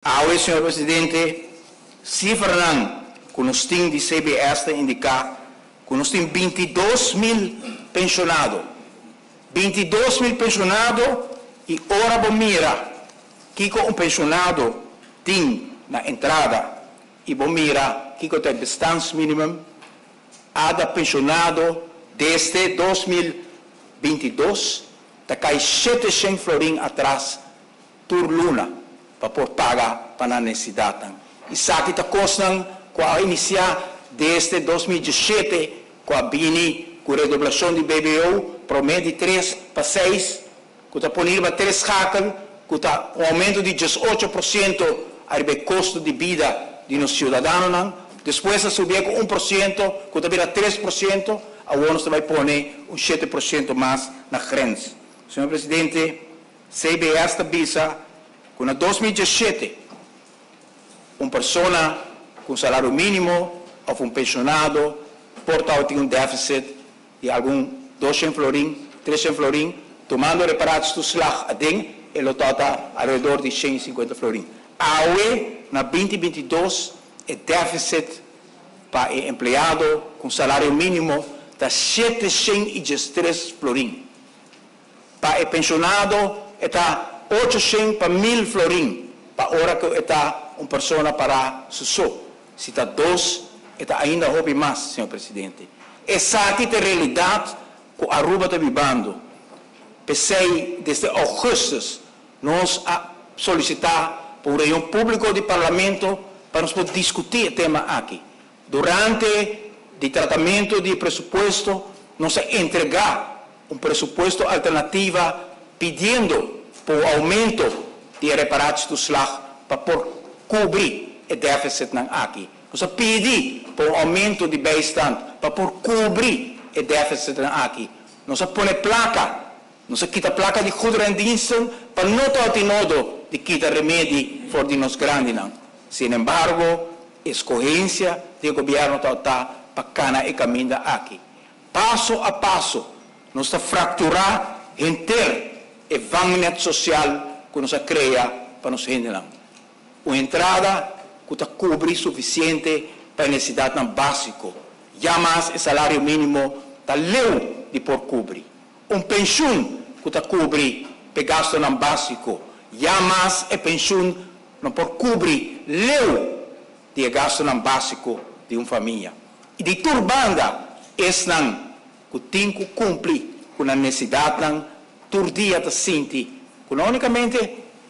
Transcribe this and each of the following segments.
Hoy, señor presidente, cifra con los team de CBS indica que nos tem 22.000 pensionados. 22.000 pensionados e ora bom mira que um pensionado tem na entrada e bom mira que tem distância mínima a da pensionado desde 2022 tá cai 700 florin atrás por luna para por pagar para a necessidade. E sabe que custam com a iniciar desde 2017 com a BINI, com a redoblação de BBO, promete de 3 para 6, com a punir para 3 hackers, com o aumento de 18% ao custo de vida de nos cidadãos. Depois a subir com 1%, com a 3%, a ONU vai pôr 7% mais na grenze. Senhor Presidente, CBS avisa que em 2017, uma pessoa com salário mínimo ou pensionado portava um déficit de algum 200 florin, 300 florin, tomando reparados do slag a DEN, ele está ao redor de 150 florin. Hoje, na 2022, o déficit para o empregado com salário mínimo está 713 florin. Para o pensionado, está 800 para 1.000 florin. Para a hora que está uma pessoa para sussou. Se está 2, está ainda houve mais, senhor presidente. Essa aqui é a realidade que a Aruba está vivendo. Pensei, desde agosto, nós a solicitar para o reunião público do parlamento para nós poder discutir o tema aqui. Durante o tratamento do pressuposto, nós a entregar um pressuposto alternativo pedindo por aumento de reparados do slag para cobrir o déficit aqui. Nós pedimos por aumento de beistand para cobrir o déficit aqui. Nós põe placa, nós quita placa de goederendiensten para não ter nodo de quitar remédio para os nos grandes. Sin embargo, a escorrência do governo está para cana e caminho aqui. Passo a passo, nós está fracturar inteiro o vangnet social que nós cria para nos render. Uma entrada que está cobre suficiente para a necessidade básica. Já mais o salário mínimo está leu de por cobrir. Pensão que está cobre para gasto básico. Já mais a pensão não por cobrir leu de gasto básico de uma família. E de turbanda, esse que tem que cumprir com a necessidade todo dia está sentindo que não unicamente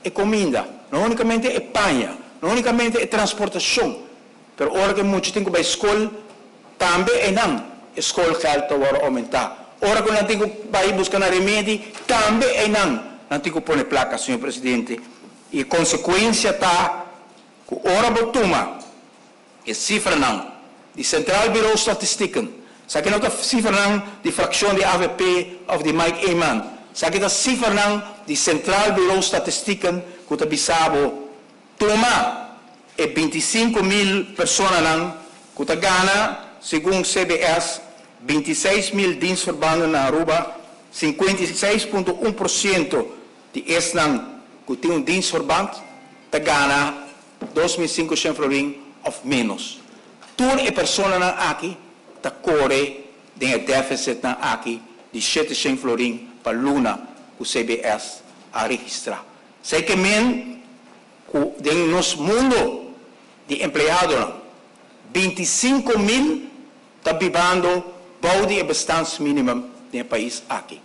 é comida, não unicamente é panha, não unicamente é transportação, mas hora que muitos têm que ir à escola, também é não. A escola vai aumentar. Hora que não tem que ir buscar remédio, também é não. Não tem que pôr placa, senhor presidente. E a consequência está que hora que toma, a cifra não, de Central Bureau Statistieken, sa que não está cifra não de fração de AVP ou de Mike Eman, sa que está cifra não de Central Bureau Statistieken que está bisabo toma e 25.000 pessoas não que está gana segundo CBS 26.000 dienstverbanden na Aruba 56,1% de esse não que tem dienstverband está gana 2.500 florin ou menos. Toda a pessoa aqui está corre de déficit aqui de 700 florin para luna que o CBS a registrar. Sei que men que nos mundo de empregados 25.000 está vivendo baude a bastante mínimo no país aqui.